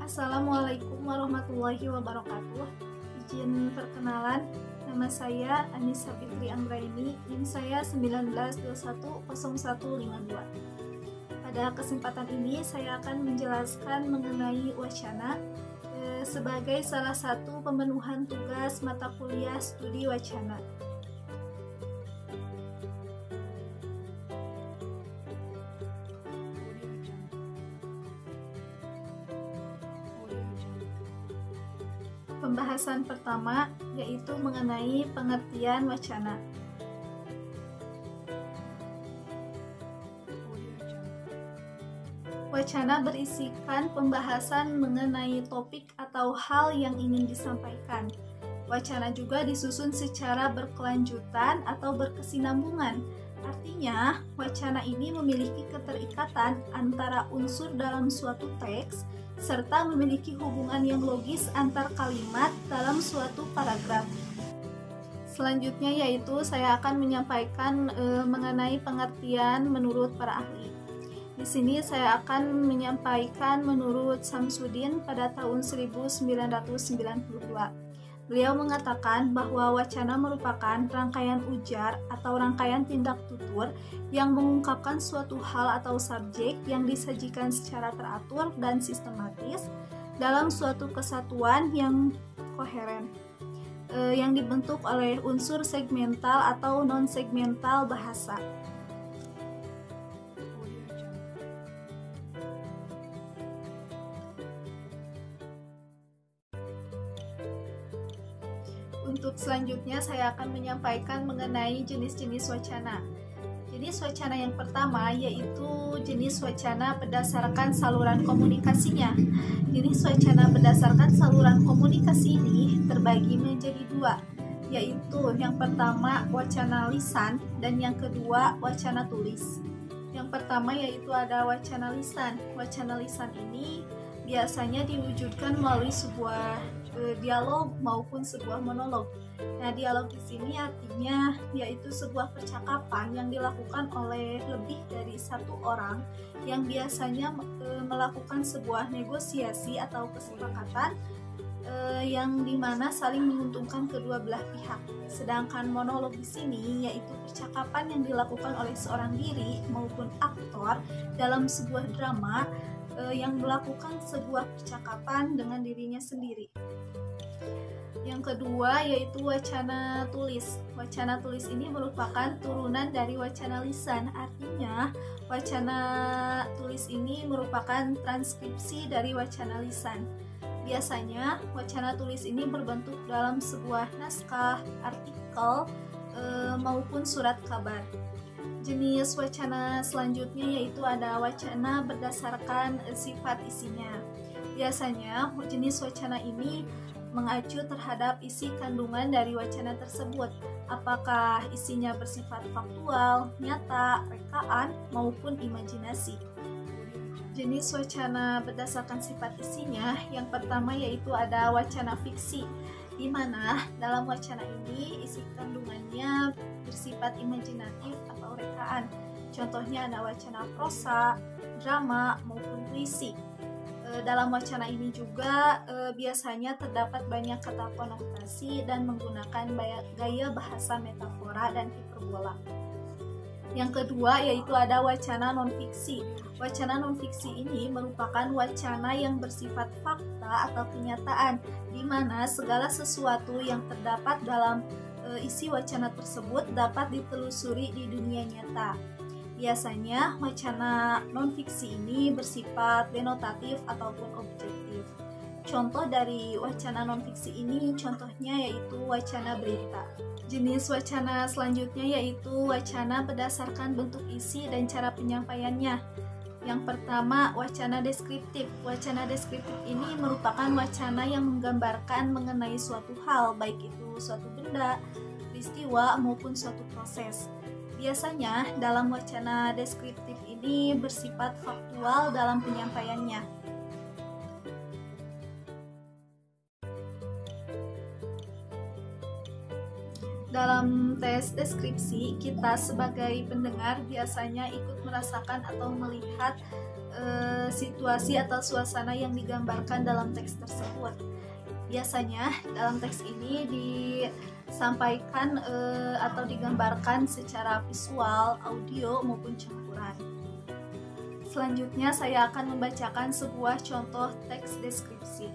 Assalamualaikum warahmatullahi wabarakatuh. Izin perkenalan, nama saya Anissa Fitri Anggraini, NIM saya 19210152. Pada kesempatan ini saya akan menjelaskan mengenai wacana sebagai salah satu pemenuhan tugas mata kuliah studi wacana. Pembahasan pertama yaitu mengenai pengertian wacana. Wacana berisikan pembahasan mengenai topik atau hal yang ingin disampaikan. Wacana juga disusun secara berkelanjutan atau berkesinambungan. Artinya, wacana ini memiliki keterikatan antara unsur dalam suatu teks serta memiliki hubungan yang logis antar kalimat dalam suatu paragraf. Selanjutnya yaitu saya akan menyampaikan mengenai pengertian menurut para ahli. Di sini saya akan menyampaikan menurut Samsudin pada tahun 1992. Beliau mengatakan bahwa wacana merupakan rangkaian ujar atau rangkaian tindak tutur yang mengungkapkan suatu hal atau subjek yang disajikan secara teratur dan sistematis dalam suatu kesatuan yang koheren, yang dibentuk oleh unsur segmental atau non-segmental bahasa. Untuk selanjutnya saya akan menyampaikan mengenai jenis-jenis wacana. Jenis wacana yang pertama yaitu jenis wacana berdasarkan saluran komunikasinya. Jenis wacana berdasarkan saluran komunikasi ini terbagi menjadi dua, yaitu yang pertama wacana lisan dan yang kedua wacana tulis. Yang pertama yaitu ada wacana lisan. Wacana lisan ini biasanya diwujudkan melalui sebuah dialog maupun sebuah monolog. Nah, dialog di sini artinya yaitu sebuah percakapan yang dilakukan oleh lebih dari satu orang yang biasanya melakukan sebuah negosiasi atau kesepakatan yang dimana saling menguntungkan kedua belah pihak. Sedangkan monolog di sini yaitu percakapan yang dilakukan oleh seorang diri maupun aktor dalam sebuah drama yang melakukan sebuah percakapan dengan dirinya sendiri. Yang kedua yaitu wacana tulis. Wacana tulis ini merupakan turunan dari wacana lisan. Artinya, wacana tulis ini merupakan transkripsi dari wacana lisan. Biasanya, wacana tulis ini berbentuk dalam sebuah naskah, artikel, maupun surat kabar. Jenis wacana selanjutnya yaitu ada wacana berdasarkan sifat isinya. Biasanya, jenis wacana ini mengacu terhadap isi kandungan dari wacana tersebut, apakah isinya bersifat faktual, nyata, rekaan, maupun imajinasi. Jenis wacana berdasarkan sifat isinya, yang pertama yaitu ada wacana fiksi, di mana dalam wacana ini isi kandungannya bersifat imajinatif atau rekaan. Contohnya ada wacana prosa, drama, maupun puisi. Dalam wacana ini juga biasanya terdapat banyak kata konotasi dan menggunakan gaya bahasa metafora dan hiperbola. Yang kedua yaitu ada wacana non-fiksi. Wacana non-fiksi ini merupakan wacana yang bersifat fakta atau kenyataan, di mana segala sesuatu yang terdapat dalam isi wacana tersebut dapat ditelusuri di dunia nyata. Biasanya wacana non-fiksi ini bersifat denotatif ataupun objektif. Contoh dari wacana non-fiksi ini contohnya yaitu wacana berita. Jenis wacana selanjutnya yaitu wacana berdasarkan bentuk isi dan cara penyampaiannya. Yang pertama, wacana deskriptif. Wacana deskriptif ini merupakan wacana yang menggambarkan mengenai suatu hal, baik itu suatu benda, peristiwa, maupun suatu proses. Biasanya dalam wacana deskriptif ini bersifat faktual dalam penyampaiannya. Dalam tes deskripsi, kita sebagai pendengar biasanya ikut merasakan atau melihat situasi atau suasana yang digambarkan dalam teks tersebut. Biasanya dalam teks ini disampaikan atau digambarkan secara visual, audio maupun campuran. Selanjutnya saya akan membacakan sebuah contoh teks deskripsi.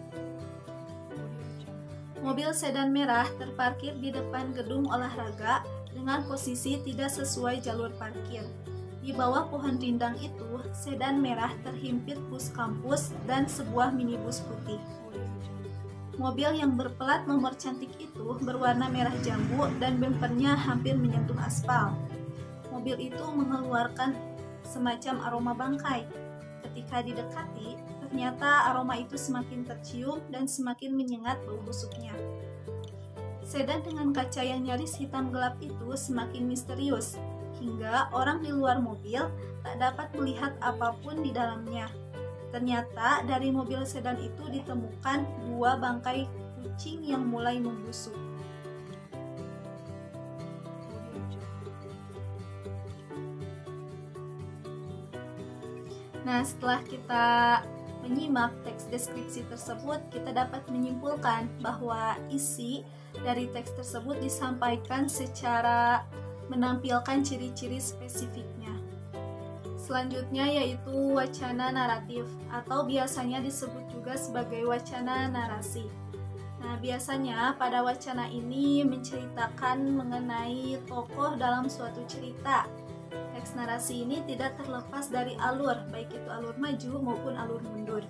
Mobil sedan merah terparkir di depan gedung olahraga dengan posisi tidak sesuai jalur parkir. Di bawah pohon rindang itu, sedan merah terhimpit bus kampus dan sebuah minibus putih. Mobil yang berplat nomor cantik itu berwarna merah jambu dan bempernya hampir menyentuh aspal. Mobil itu mengeluarkan semacam aroma bangkai. Ketika didekati, ternyata aroma itu semakin tercium dan semakin menyengat bau busuknya. Sedan dengan kaca yang nyaris hitam gelap itu semakin misterius, hingga orang di luar mobil tak dapat melihat apapun di dalamnya. Ternyata dari mobil sedan itu ditemukan 2 bangkai kucing yang mulai membusuk. Nah, setelah kita menyimak teks deskripsi tersebut, kita dapat menyimpulkan bahwa isi dari teks tersebut disampaikan secara menampilkan ciri-ciri spesifiknya. Selanjutnya yaitu wacana naratif atau biasanya disebut juga sebagai wacana narasi. Nah, biasanya pada wacana ini menceritakan mengenai tokoh dalam suatu cerita. Teks narasi ini tidak terlepas dari alur, baik itu alur maju maupun alur mundur.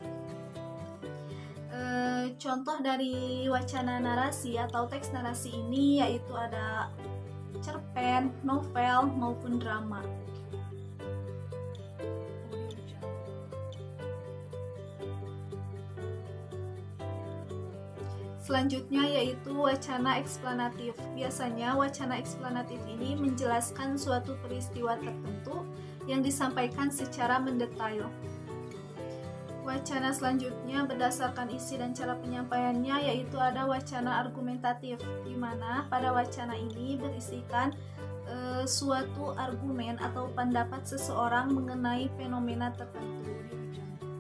Contoh dari wacana narasi atau teks narasi ini yaitu ada cerpen, novel, maupun drama. Selanjutnya yaitu wacana eksplanatif. Biasanya wacana eksplanatif ini menjelaskan suatu peristiwa tertentu yang disampaikan secara mendetail. Wacana selanjutnya berdasarkan isi dan cara penyampaiannya yaitu ada wacana argumentatif, di mana pada wacana ini berisikan suatu argumen atau pendapat seseorang mengenai fenomena tertentu.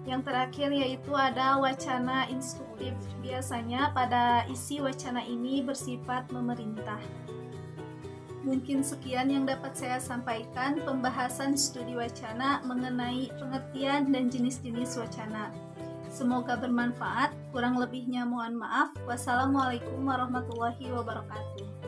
Yang terakhir yaitu ada wacana instruktif. Biasanya pada isi wacana ini bersifat memerintah. Mungkin sekian yang dapat saya sampaikan pembahasan studi wacana mengenai pengertian dan jenis-jenis wacana. Semoga bermanfaat, kurang lebihnya mohon maaf. Wassalamualaikum warahmatullahi wabarakatuh.